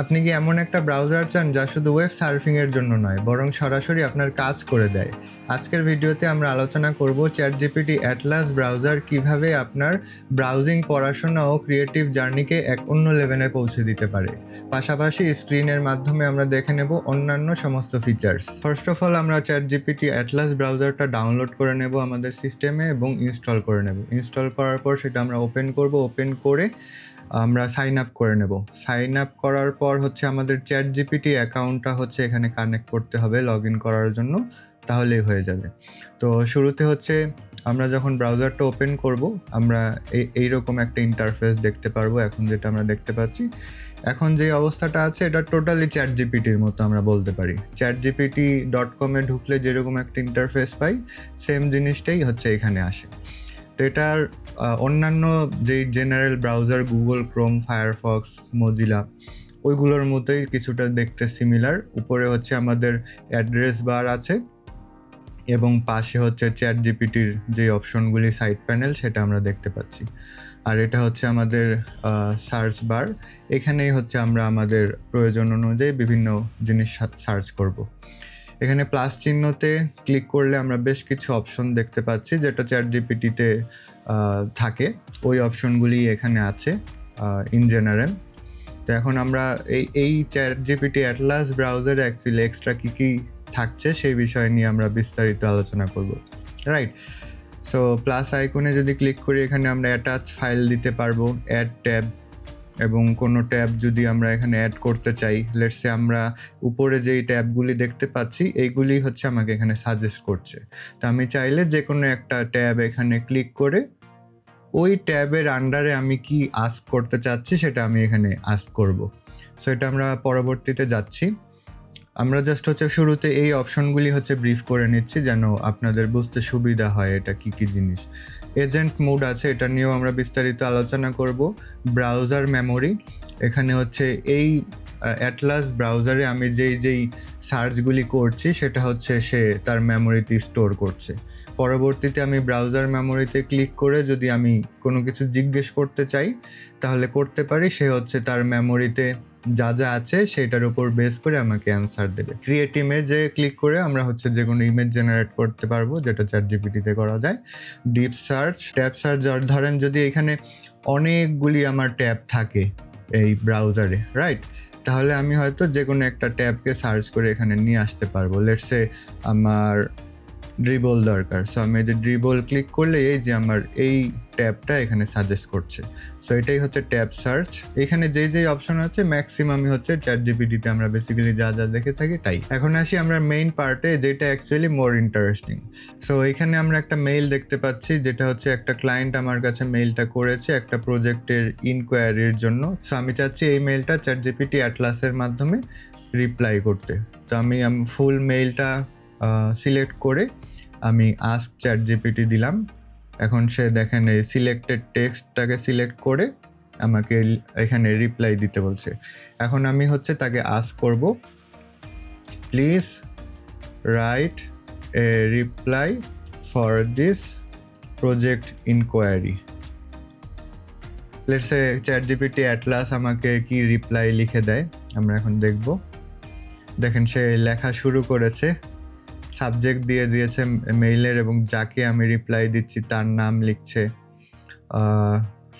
আপনি কি এমন একটা ব্রাউজার চান যা শুধু ওয়েব সার্ফিং এর জন্য নয়, বরং সরাসরি আপনার কাজ করে দেয়? আজকের ভিডিওতে আমরা আলোচনা করব চ্যাটজিপিটি অ্যাটলাস ব্রাউজার কিভাবে আপনার ব্রাউজিং, পড়াশোনা ও ক্রিয়েটিভ জার্নিকে এক অন্য লেভেলে পৌঁছে দিতে পারে। পাশাপাশি স্ক্রিনের মাধ্যমে আমরা দেখে নেব অন্যান্য সমস্ত ফিচার্স। ফার্স্ট অফ অল আমরা চ্যাটজিপিটি অ্যাটলাস ব্রাউজারটা ডাউনলোড করে নেব আমাদের সিস্টেমে এবং ইনস্টল করে নেব। ইনস্টল করার পর সেটা আমরা ওপেন করব। ওপেন করে আমরা সাইন আপ করে নেব। সাইন আপ করার পর হচ্ছে আমাদের চ্যাটজিপিটি অ্যাকাউন্টটা হচ্ছে এখানে কানেক্ট করতে হবে লগ ইন করার জন্য, তাহলেই হয়ে যাবে। তো শুরুতে হচ্ছে আমরা যখন ব্রাউজারটা ওপেন করব, আমরা এইরকম একটা ইন্টারফেস দেখতে পারবো। এখন যেটা আমরা দেখতে পাচ্ছি, এখন যে অবস্থাটা আছে এটা টোটালি চ্যাটজিপিটির মতো আমরা বলতে পারি। chatgpt.com এ ঢুকলে যেরকম একটা ইন্টারফেস পাই, সেম জিনিসটাই হচ্ছে এখানে আসে। তো এটার অন্যান্য যেই general browser Google Chrome, Firefox, Mozilla, ওইগুলোর মতোই কিছুটা দেখতে সিমিলার। উপরে হচ্ছে আমাদের অ্যাড্রেস বার আছে এবং পাশে হচ্ছে চ্যাটজিপিটির যে অপশনগুলি সাইড প্যানেল সেটা আমরা দেখতে পাচ্ছি। আর এটা হচ্ছে আমাদের সার্চ বার। এখানেই হচ্ছে আমরা আমাদের প্রয়োজন অনুযায়ী বিভিন্ন জিনিস সার্চ করব। এখানে প্লাস চিহ্নতে ক্লিক করলে আমরা বেশ কিছু অপশন দেখতে পাচ্ছি যেটা চ্যাটজিপিটিতে থাকে। ওই অপশনগুলি এখানে আছে ইন জেনারেল। তো এখন আমরা এই চ্যাটজিপিটি অ্যাটলাস ব্রাউজারে অ্যাকচুয়ালি এক্সট্রা কী থাকছে সেই বিষয় নিয়ে আমরা বিস্তারিত আলোচনা করব, রাইট? সো প্লাস আইকনে যদি ক্লিক করি, এখানে আমরা অ্যাটাচ ফাইল দিতে পারবো, অ্যাড ট্যাব, এবং কোনো ট্যাব যদি আমরা এখানে অ্যাড করতে চাই, লেটসে আমরা উপরে যেই ট্যাবগুলি দেখতে পাচ্ছি এইগুলি হচ্ছে আমাকে এখানে সাজেস্ট করছে। তো আমি চাইলে যে কোনো একটা ট্যাব এখানে ক্লিক করে ওই ট্যাবের আন্ডারে আমি কি আস্ক করতে চাচ্ছি সেটা আমি এখানে আস্ক করব। সো এটা আমরা পরবর্তীতে যাচ্ছি। আমরা জাস্ট হচ্ছে শুরুতে এই অপশনগুলি হচ্ছে ব্রিফ করে নিচ্ছি যেন আপনাদের বুঝতে সুবিধা হয় এটা কি কি জিনিস। এজেন্ট মোড আছে, এটা নিয়েও আমরা বিস্তারিত আলোচনা করব। ব্রাউজার মেমোরি, এখানে হচ্ছে এই অ্যাটলাস ব্রাউজারে আমি যেই সার্চগুলি করছি সেটা হচ্ছে সে তার মেমোরিতে স্টোর করছে। পরবর্তীতে আমি ব্রাউজার মেমোরিতে ক্লিক করে যদি আমি কোনো কিছু জিজ্ঞেস করতে চাই তাহলে করতে পারি। সে হচ্ছে তার মেমোরিতে যা যা আছে সেটার উপর বেস করে আমাকে অ্যান্সার দেবে। ক্রিয়েট ইমেজে ক্লিক করে আমরা হচ্ছে যে কোনো ইমেজ জেনারেট করতে পারবো, যেটা চ্যাটজিপিটিতে করা যায়। ডিপ সার্চ, ট্যাব সার্চ, ধরেন যদি এখানে অনেকগুলি আমার ট্যাব থাকে এই ব্রাউজারে, রাইট? তাহলে আমি হয়তো যে কোনো একটা ট্যাবকে সার্চ করে এখানে নিয়ে আসতে পারবো। লেটসে আমার ড্রিবল দরকার, সো আমি এই যে ড্রিবল ক্লিক করলে এই যে আমার এই ট্যাবটা এখানে সাজেস্ট করছে। সো এটাই হচ্ছে ট্যাব সার্চ। এখানে যেই অপশন আছে ম্যাক্সিমামই হচ্ছে চ্যাটজিপিটিতে আমরা বেসিক্যালি যা দেখে থাকি তাই। এখন আসি আমরা মেইন পার্টে, যেটা অ্যাকচুয়ালি মোর ইন্টারেস্টিং। সো এখানে আমরা একটা মেইল দেখতে পাচ্ছি যেটা হচ্ছে একটা ক্লায়েন্ট আমার কাছে মেইলটা করেছে একটা প্রজেক্টের ইনকোয়ারির জন্য। সো আমি চাচ্ছি এই মেইলটা চ্যাটজিপিটি অ্যাটলাসের মাধ্যমে রিপ্লাই করতে। তো আমি ফুল মেইলটা সিলেক্ট করে আমি আস্ক চ্যাটজিপিটি দিলাম। এখন সে দেখেন এই সিলেক্টেড টেক্সটটাকে সিলেক্ট করে আমাকে এখানে রিপ্লাই দিতে বলছে। এখন আমি হচ্ছে তাকে আস্ক করব, please write a reply for this project inquiry. Let's say ChatGPT Atlas আমাকে কি রিপ্লাই লিখে দেয় আমরা এখন দেখব। দেখেন সে লেখা শুরু করেছে, সাবজেক্ট দিয়ে দিয়েছে মেইলের এবং যাকে আমি রিপ্লাই দিচ্ছি তার নাম লিখছে।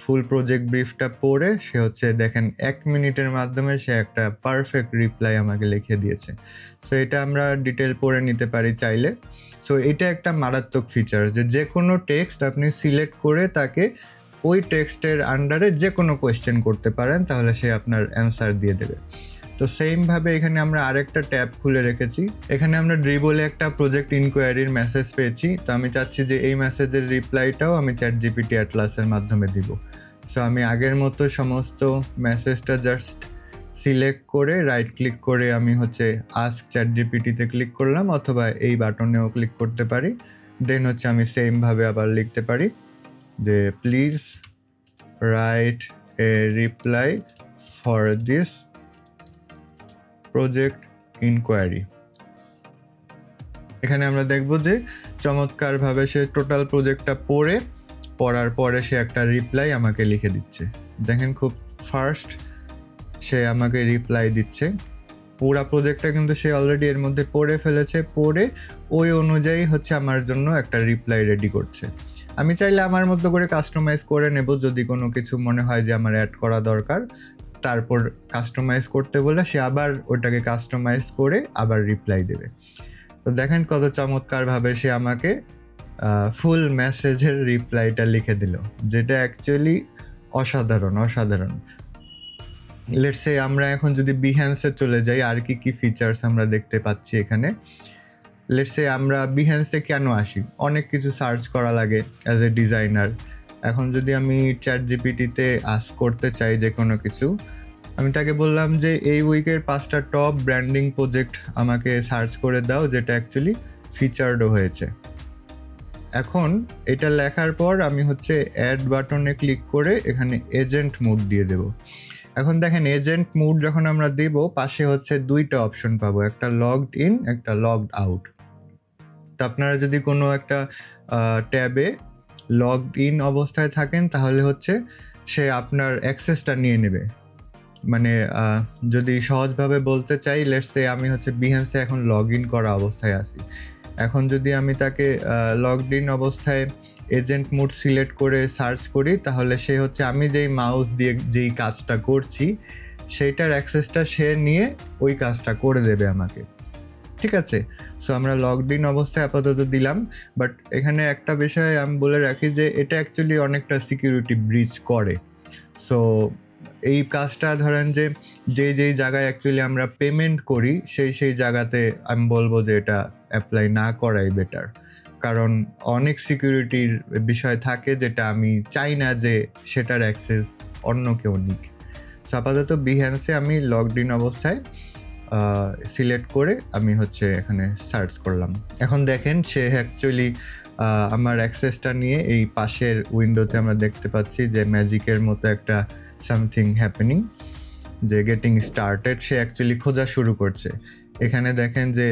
ফুল প্রজেক্ট ব্রিফটা পড়ে সে হচ্ছে দেখেন 1 মিনিটের মাধ্যমে সে একটা পারফেক্ট রিপ্লাই আমাকে লিখে দিয়েছে। সো এটা আমরা ডিটেল পড়ে নিতে পারি চাইলে। সো এটা একটা মারাত্মক ফিচার যে কোনো টেক্সট আপনি সিলেক্ট করে তাকে ওই টেক্সটের আন্ডারে যে কোনো কোয়েশ্চেন করতে পারেন, তাহলে সে আপনার অ্যান্সার দিয়ে দেবে। তো সেমভাবে এখানে আমরা আরেকটা ট্যাব খুলে রেখেছি। এখানে আমরা ড্রিবলে একটা প্রজেক্ট ইনকোয়ারির মেসেজ পেয়েছি। তো আমি চাচ্ছি যে এই মেসেজের রিপ্লাইটাও আমি চ্যাটজিপিটি অ্যাটলাসের মাধ্যমে দিব। সো আমি আগের মতো সমস্ত মেসেজটা জাস্ট সিলেক্ট করে রাইট ক্লিক করে আমি হচ্ছে আস্ক চ্যাটজিপিটিতে ক্লিক করলাম, অথবা এই বাটনেও ক্লিক করতে পারি। দেন হচ্ছে আমি সেমভাবে আবার লিখতে পারি যে please write a reply for this project inquiry. এখানে আমরা দেখব যে চমৎকারভাবে সে টোটাল প্রজেক্টটা পড়ার পরে সে একটা রিপ্লাই আমাকে লিখে দিচ্ছে। দেখেন খুব ফাস্ট সে আমাকে রিপ্লাই দিচ্ছে। পুরা প্রজেক্টটা কিন্তু সে অলরেডি এর মধ্যে পড়ে ফেলেছে, পড়ে ওই অনুযায়ী হচ্ছে আমার জন্য একটা রিপ্লাই রেডি করছে। আমি চাইলে আমার মতো করে কাস্টমাইজ করে নেব, যদি কোনো কিছু মনে হয় যে আমার অ্যাড করা দরকার, তারপর কাস্টমাইজ করতে বলে সে আবার ওটাকে কাস্টমাইজ করে আবার রিপ্লাই দেবে। তো দেখেন কত চমৎকারভাবে সে আমাকে ফুল মেসেজের রিপ্লাইটা লিখে দিল, যেটা অ্যাকচুয়ালি অসাধারণ। লেটস সে আমরা এখন যদি বিহ্যান্সে চলে যাই, আর কি ফিচার্স আমরা দেখতে পাচ্ছি এখানে। লেটস সে আমরা বিহ্যান্সে কেন আসি, অনেক কিছু সার্চ করা লাগে অ্যাজ এ ডিজাইনার। এখন যদি আমি চ্যাট জিপিটিতে আস্ক করতে চাই যে কোনো কিছু, আমি তাকে বললাম যে এই উইকের 5টা টপ ব্র্যান্ডিং প্রজেক্ট আমাকে সার্চ করে দাও, যেটা অ্যাকচুয়ালি ফিচার্ডও হয়েছে। এখন এটা লেখার পর আমি হচ্ছে অ্যাড বাটনে ক্লিক করে এখানে এজেন্ট মোড দিয়ে দেব। এখন দেখেন এজেন্ট মোড যখন আমরা দেব, পাশে হচ্ছে 2টা অপশন পাবো, একটা লগড ইন, একটা লগড আউট। তো আপনারা যদি কোনো একটা ট্যাবে লগড ইন অবস্থায় থাকেন, তাহলে হচ্ছে সে আপনার অ্যাক্সেসটা নিয়ে নেবে। মানে যদি সহজভাবে বলতে চাই, লেটস সে আমি হচ্ছে বিহ্যান্সে এখন লগ ইন করা অবস্থায় আছি। এখন যদি আমি তাকে লগড ইন অবস্থায় এজেন্ট মোড সিলেক্ট করে সার্চ করি, তাহলে সে হচ্ছে আমি যেই মাউস দিয়ে যেই কাজটা করছি সেইটার অ্যাক্সেসটা সে নিয়ে ওই কাজটা করে দেবে আমাকে। ঠিক আছে, সো আমরা লগড ইন অবস্থায় আপাতত দিলাম। বাট এখানে একটা বিষয় আমি বলে রাখি যে এটা অ্যাকচুয়ালি অনেকটা সিকিউরিটি ব্রিচ করে। সো এই কাজটা ধরেন যে যেই জায়গায় অ্যাকচুয়ালি আমরা পেমেন্ট করি সেই জায়গাতে আমি বলবো যে এটা অ্যাপ্লাই না করাই বেটার, কারণ অনেক সিকিউরিটির বিষয় থাকে যেটা আমি চাই না যে সেটার অ্যাক্সেস অন্য কেউ নিক। সো আপাতত বিহ্যান্সে আমি লগড ইন অবস্থায় সিলেক্ট করে আমি হচ্ছে এখানে সার্চ করলাম। এখন দেখেন সে অ্যাকচুয়ালি আমার অ্যাক্সেসটা নিয়ে এই পাশের উইন্ডোতে আমরা দেখতে পাচ্ছি যে ম্যাজিকের মতো একটা সামথিং হ্যাপেনিং, যে গেটিং স্টার্টেড, সে অ্যাকচুয়ালি খোঁজা শুরু করছে। এখানে দেখেন যে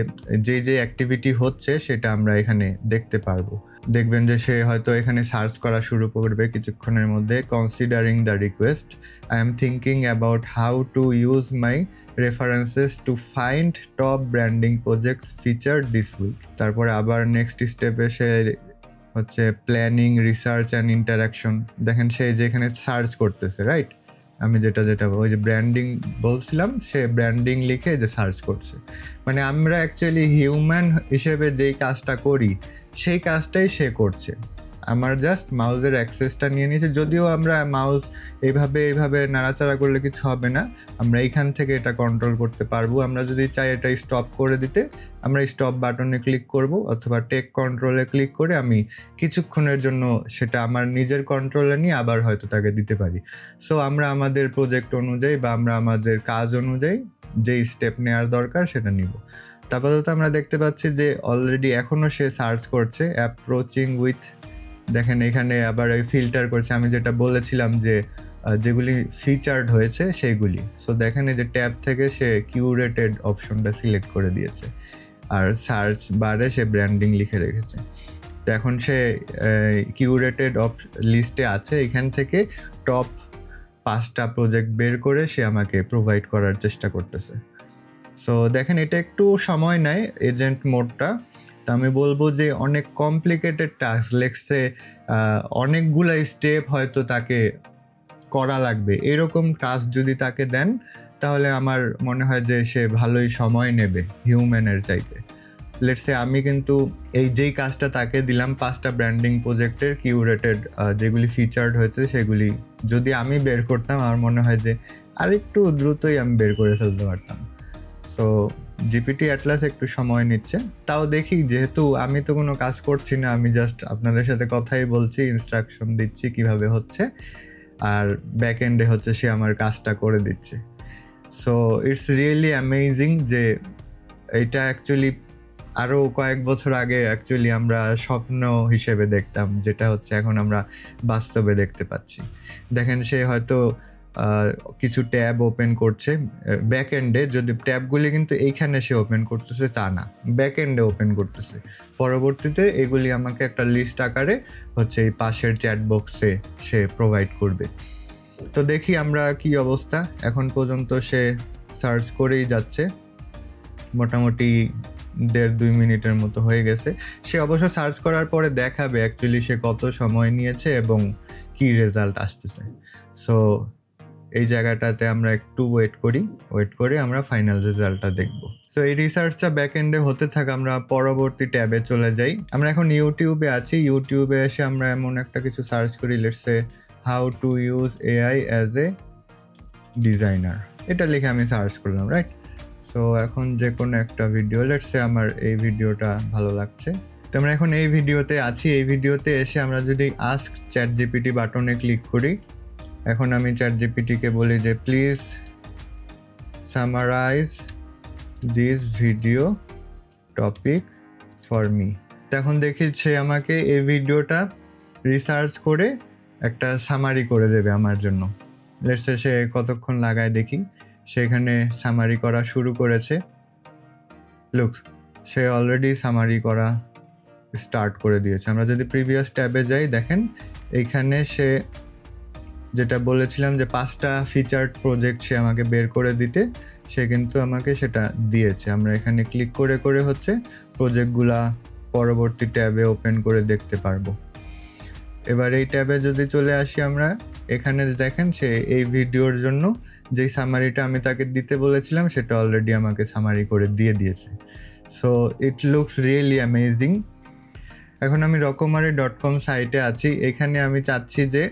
যে অ্যাক্টিভিটি হচ্ছে সেটা আমরা এখানে দেখতে পারবো। দেখবেন যে সে হয়তো এখানে সার্চ করা শুরু করবে কিছুক্ষণের মধ্যে। Considering the request, I am thinking about how to use my references to find top branding projects feature this week. তারপরে আবার নেক্সট স্টেপে সে হচ্ছে প্ল্যানিং, রিসার্চ অ্যান্ড ইন্টারাকশন। দেখেন সে যেখানে সার্চ করতেছে, রাইট, আমি যেটা ওই যে ব্র্যান্ডিং বলছিলাম, সে ব্র্যান্ডিং লিখে যে সার্চ করছে। মানে আমরা অ্যাকচুয়ালি হিউম্যান হিসেবে যেই কাজটা করি সেই কাজটাই সে করছে। আমার জাস্ট মাউসের অ্যাক্সেসটা নিয়ে নিয়েছে। যদিও আমরা মাউস এইভাবে নাড়াচাড়া করলে কিছু হবে না, আমরা এইখান থেকে এটা কন্ট্রোল করতে পারবো। আমরা যদি চাই এটা স্টপ করে দিতে, আমরা স্টপ বাটনে ক্লিক করব, অথবা টেক কন্ট্রোলে ক্লিক করে আমি কিছুক্ষণের জন্য সেটা আমার নিজের কন্ট্রোলে নিয়ে আবার হয়তো তাকে দিতে পারি। সো আমরা আমাদের প্রজেক্ট অনুযায়ী বা আমরা আমাদের কাজ অনুযায়ী যেই স্টেপ নেওয়ার দরকার সেটা নিব। তারপর তো আমরা দেখতে পাচ্ছি যে অলরেডি এখনও সে সার্চ করছে অ্যাপ্রোচিং উইথ। দেখেন এখানে আবার এই ফিল্টার করছে, আমি যেটা বলেছিলাম যে যেগুলি ফিচার্ড হয়েছে সেইগুলি। সো দেখেন এই যে ট্যাব থেকে সে কিউরেটেড অপশনটা সিলেক্ট করে দিয়েছে, আর সার্চ বারে সে ব্র্যান্ডিং লিখে রেখেছে। তো এখন সে কিউরেটেড লিস্টে আছে, এখান থেকে টপ 5টা প্রজেক্ট বের করে সে আমাকে প্রোভাইড করার চেষ্টা করতেছে। সো দেখেন এটা একটু সময় নেয় এজেন্ট মোডটা। তা আমি বলবো যে অনেক কমপ্লিকেটেড টাস্ক, লেখছে অনেকগুলা স্টেপ হয়তো তাকে করা লাগবে, এরকম টাস্ক যদি তাকে দেন তাহলে আমার মনে হয় যে সে ভালোই সময় নেবে হিউম্যানের চাইতে। লেটসে আমি কিন্তু যেই কাজটা তাকে দিলাম 5টা ব্র্যান্ডিং প্রজেক্টের কিউরেটেড যেগুলি ফিচার্ড হয়েছে সেগুলি যদি আমি বের করতাম, আমার মনে হয় যে আরেকটু দ্রুতই আমি বের করে ফেলতে পারতাম। সো জিপিটি অ্যাটলাস একটু সময় নিচ্ছে, তাও দেখি, যেহেতু আমি তো কোনো কাজ করছি না, আমি জাস্ট আপনাদের সাথে কথাই বলছি, ইনস্ট্রাকশন দিচ্ছি কিভাবে হচ্ছে, আর ব্যাক এন্ডে হচ্ছে সে আমার কাজটা করে দিচ্ছে। সো ইটস রিয়েলি অ্যামেজিং যে এটা অ্যাকচুয়ালি আরও কয়েক বছর আগে অ্যাকচুয়ালি আমরা স্বপ্ন হিসেবে দেখতাম, যেটা হচ্ছে এখন আমরা বাস্তবে দেখতে পাচ্ছি। দেখেন সে হয়তো কিছু ট্যাব ওপেন করছে ব্যাক এন্ডে, যদি ট্যাবগুলি কিন্তু এইখানে সে ওপেন করতেছে তা না, ব্যাক এন্ডে ওপেন করতেছে। পরবর্তীতে এগুলি আমাকে একটা লিস্ট আকারে হচ্ছে এই পাশের চ্যাট বক্সে সে প্রোভাইড করবে। তো দেখি আমরা কি অবস্থা। এখন পর্যন্ত সে সার্চ করেই যাচ্ছে, মোটামুটি 1.5-2 মিনিটের মতো হয়ে গেছে। সে অবশ্য সার্চ করার পরে দেখাবে অ্যাকচুয়ালি সে কত সময় নিয়েছে এবং কি রেজাল্ট আসতেছে। সো এই জায়গাটাতে আমরা একটু ওয়েট করে আমরা ফাইনাল রেজাল্টটা দেখব। সো এই রিসার্চটা ব্যাকএন্ডে হতে থাক, আমরা পরবর্তী ট্যাবে চলে যাই। আমরা এখন ইউটিউবে আছি। ইউটিউবে এসে আমরা এমন একটা কিছু সার্চ করি, let's say how to use AI as a designer, এটা লিখে আমি সার্চ করলাম, রাইট? সো এখন যে কোনো একটা ভিডিও, লেটস সে আমার এই ভিডিওটা ভালো লাগছে, তো আমরা এখন এই ভিডিওতে আছি। এই ভিডিওতে এসে আমরা যদি আস্ক চ্যাট জিপিটি বাটনে ক্লিক করি, এখন আমি চ্যাট জিপিটিকে বলি যে please summarise this video topic for me. এখন দেখি সে আমাকে এই ভিডিওটা রিসার্চ করে একটা সামারি করে দেবে আমার জন্য। লেটস সে সে কতক্ষণ লাগায় দেখি। সেখানে সামারি করা শুরু করেছে। লুক, সে অলরেডি সামারি করা স্টার্ট করে দিয়েছে। আমরা যদি প্রিভিয়াস ট্যাবে যাই, দেখেন এইখানে সে যেটা বলেছিলাম যে 5টা ফিচার্ড প্রজেক্ট সে আমাকে বের করে দিতে, সে কিন্তু আমাকে সেটা দিয়েছে। আমরা এখানে ক্লিক করে হচ্ছে প্রজেক্টগুলা পরবর্তী ট্যাবে ওপেন করে দেখতে পারবো। এবার এই ট্যাবে যদি চলে আসি আমরা, এখানে দেখেন সে এই ভিডিওর জন্য যেই সামারিটা আমি তাকে দিতে বলেছিলাম সেটা অলরেডি আমাকে সামারি করে দিয়ে দিয়েছে। So it looks really amazing. এখন আমি রকমারি.com সাইটে আছি। এখানে আমি চাচ্ছি যে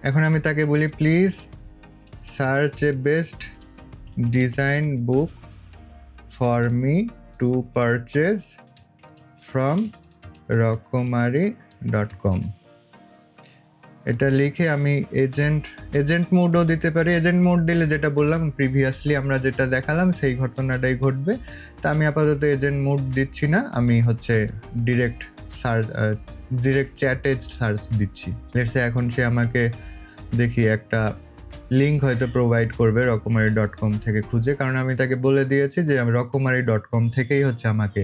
এখন আমি তাকে বলি please search a best design book for me to purchase from রকমারি.com। এটা লিখে আমি এজেন্ট মোডও দিতে পারি। এজেন্ট মোড দিলে যেটা বললাম প্রিভিয়াসলি আমরা যেটা দেখালাম সেই ঘটনাটাই ঘটবে। তা আমি আপাতত এজেন্ট মোড দিচ্ছি না, আমি হচ্ছে ডিরেক্ট চ্যাটে সার্চ দিচ্ছি। এখন সে আমাকে দেখি একটা লিঙ্ক হয়তো প্রোভাইড করবে রকমারি.com থেকে খুঁজে, কারণ আমি তাকে বলে দিয়েছি যে আমি রকমারি.com থেকেই হচ্ছে আমাকে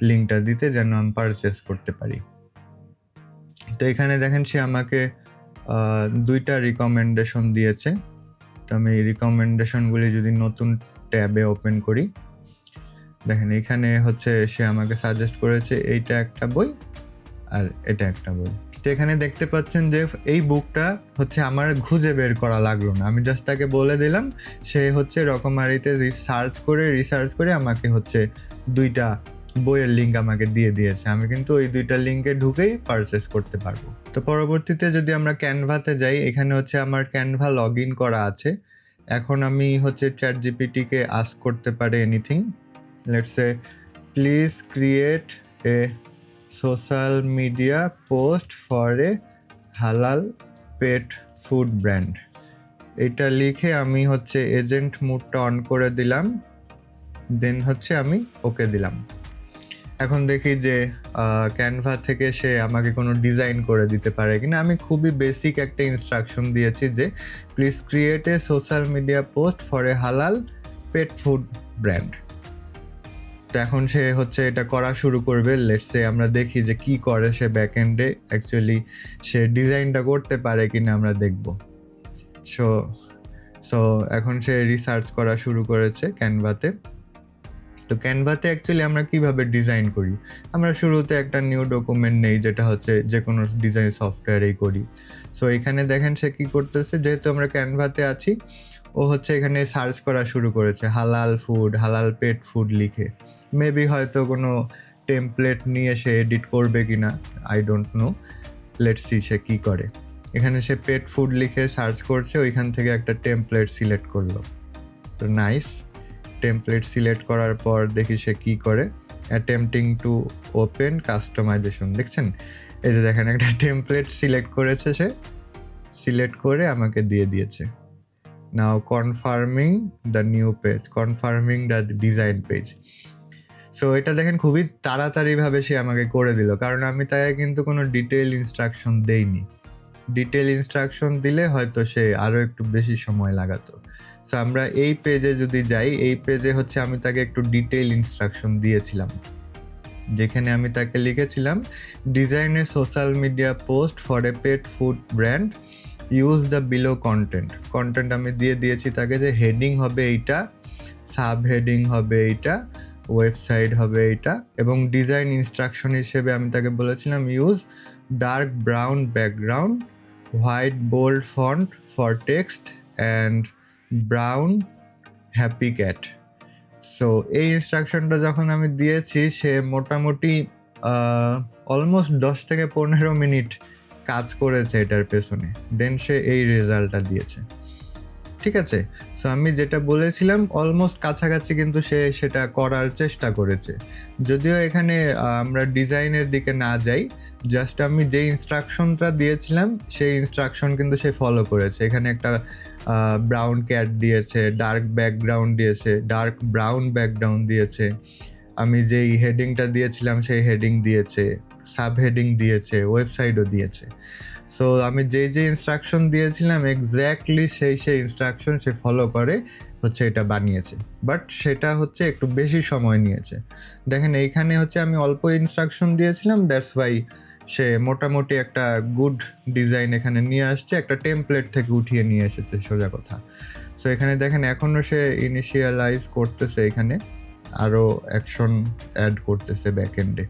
লিঙ্কটা দিতে, যেন আমি পারচেস করতে পারি। তো এখানে দেখেন সে আমাকে 2টা রিকমেন্ডেশন দিয়েছে। তো আমি এই রিকমেন্ডেশনগুলি যদি নতুন ট্যাবে ওপেন করি, দেখেন এখানে হচ্ছে সে আমাকে সাজেস্ট করেছে এইটা একটা বই আর এটা একটা বই। তো এখানে দেখতে পাচ্ছেন যে এই বুকটা হচ্ছে আমার খুঁজে বের করা লাগলো না, আমি জাস্ট তাকে বলে দিলাম, সে হচ্ছে রকমারিতে রিসার্চ করে আমাকে হচ্ছে 2টা বইয়ের লিঙ্ক আমাকে দিয়ে দিয়েছে। আমি কিন্তু ওই 2টা লিঙ্কে ঢুকেই পারচেস করতে পারবো। তো পরবর্তীতে যদি আমরা ক্যানভাতে যাই, এখানে হচ্ছে আমার ক্যানভা লগ ইন করা আছে। এখন আমি হচ্ছে চ্যাট জিপিটিকে আস্ক করতে পারি anything. Let's say please create a social media post for এ হালাল পেট ফুড ব্র্যান্ড। এটা লিখে আমি হচ্ছে এজেন্ট মোডটা অন করে দিলাম, দেন হচ্ছে আমি ওকে দিলাম। এখন দেখি যে ক্যানভা থেকে সে আমাকে কোনো ডিজাইন করে দিতে পারে কিনা। আমি খুবই বেসিক একটা ইনস্ট্রাকশন দিয়েছি যে please create a social media post for এ হালাল পেট ফুড ব্র্যান্ড। তো এখন সে হচ্ছে এটা করা শুরু করবে। লেটস সে আমরা দেখি যে কি করে সে ব্যাকএন্ডে, অ্যাকচুয়ালি সে ডিজাইনটা করতে পারে কিনা আমরা দেখব। সো এখন সে রিসার্চ করা শুরু করেছে ক্যানভাতে। তো ক্যানভাতে অ্যাকচুয়ালি আমরা কিভাবে ডিজাইন করি, আমরা শুরুতে একটা নিউ ডকুমেন্ট নেই, যেটা হচ্ছে যে কোনো ডিজাইন সফটওয়্যারেই করি। সো এখানে দেখেন সে কি করতেছে, যেহেতু আমরা ক্যানভাতে আছি, ও হচ্ছে এখানে সার্চ করা শুরু করেছে হালাল ফুড, হালাল পেট ফুড লিখে। মেবি হয়তো কোনো টেমপ্লেট নিয়ে সে এডিট করবে কিনা, I don't know. Let's see সে কি করে। এখানে সে পেট ফুড লিখে সার্চ করছে, ওইখান থেকে একটা টেমপ্লেট সিলেক্ট করলো। তো নাইস, টেমপ্লেট সিলেক্ট করার পর দেখি সে কি করে। অ্যাটেম্পটিং টু ওপেন কাস্টমাইজেশন, দেখছেন এই যে দেখেন একটা টেমপ্লেট সিলেক্ট করেছে, সে সিলেক্ট করে আমাকে দিয়ে দিয়েছে। Now confirming the new page, confirming the design page. So এটা দেখেন খুবই তাড়াতাড়িভাবে সে আমাকে করে দিল, কারণ আমি তাকে কিন্তু কোনো ডিটেল ইনস্ট্রাকশন দেইনি। ডিটেল ইনস্ট্রাকশন দিলে হয়তো সে আরও একটু বেশি সময় লাগাতো। সো আমরা এই পেজে যদি যাই, এই পেজে হচ্ছে আমি তাকে একটু ডিটেল ইনস্ট্রাকশন দিয়েছিলাম, যেখানে আমি তাকে লিখেছিলাম design a social media post for a pet food brand use the below content আমি দিয়ে দিয়েছি তাকে যে হেডিং হবে এইটা, সাব হেডিং হবে এইটা, ওয়েবসাইট হবে এইটা, এবং ডিজাইন ইনস্ট্রাকশন হিসেবে আমি তাকে বলেছিলাম use dark brown background, white bold font for text and brown happy cat. So এই ইনস্ট্রাকশনটা যখন আমি দিয়েছি সে মোটামুটি অলমোস্ট 10 থেকে 15 মিনিট কাজ করেছে এটার পেছনে, দেন সে এই রেজাল্টটা দিয়েছে। ঠিক আছে, সো আমি যেটা বলেছিলাম অলমোস্ট কাছাকাছি কিন্তু সে সেটা করার চেষ্টা করেছে। যদিও এখানে আমরা ডিজাইনের দিকে না যাই, জাস্ট আমি যে ইনস্ট্রাকশনটা দিয়েছিলাম সেই ইনস্ট্রাকশন কিন্তু সে ফলো করেছে। এখানে একটা ব্রাউন ক্যাট দিয়েছে, ডার্ক ব্যাকগ্রাউন্ড দিয়েছে, ডার্ক ব্রাউন ব্যাকগ্রাউন্ড দিয়েছে, আমি যেই হেডিংটা দিয়েছিলাম সেই হেডিং দিয়েছে, সাব হেডিং দিয়েছে, ওয়েবসাইটও দিয়েছে। সো আমি যে ইনস্ট্রাকশন দিয়েছিলাম এক্স্যাক্টলি সেই ইনস্ট্রাকশন সে ফলো করে হচ্ছে এটা বানিয়েছে, বাট সেটা হচ্ছে একটু বেশি সময় নিয়েছে। দেখেন এইখানে হচ্ছে আমি অল্প ইনস্ট্রাকশন দিয়েছিলাম, দ্যাটস ওয়াই সে মোটামুটি একটা গুড ডিজাইন এখানে নিয়ে আসছে, একটা টেমপ্লেট থেকে উঠিয়ে নিয়ে এসেছে সোজা কথা। সো এখানে দেখেন এখনও সে ইনিশিয়ালাইজ করতেছে, এখানে আরও অ্যাকশন অ্যাড করতেছে ব্যাকএন্ডে।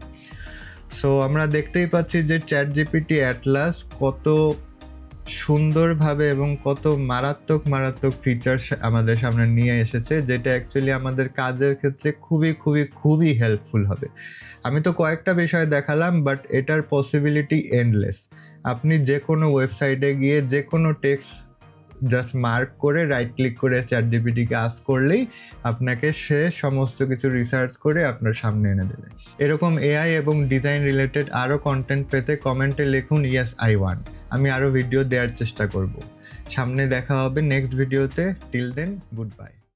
সো আমরা দেখতেই পাচ্ছি যে চ্যাটজিপিটি অ্যাটলাস কত সুন্দরভাবে এবং কত মারাত্মক ফিচার্স আমাদের সামনে নিয়ে এসেছে, যেটা অ্যাকচুয়ালি আমাদের কাজের ক্ষেত্রে খুবই হেল্পফুল হবে। আমি তো কয়েকটা বিষয় দেখালাম, বাট এটার পসিবিলিটি এন্ডলেস। আপনি যে কোনো ওয়েবসাইটে গিয়ে যে কোনো টেক্সট জাস্ট মার্ক করে রাইট ক্লিক করে চ্যাটজিপিটিকে আস্ক করলেই আপনাকে সে সমস্ত কিছু রিসার্চ করে আপনার সামনে এনে দেবে। এরকম এআই এবং ডিজাইন রিলেটেড আরও কন্টেন্ট পেতে কমেন্টে লিখুন ইয়েস আই ওয়ান্ট। আমি আরও ভিডিও দেওয়ার চেষ্টা করব। সামনে দেখা হবে নেক্সট ভিডিওতে। Till then, good bye.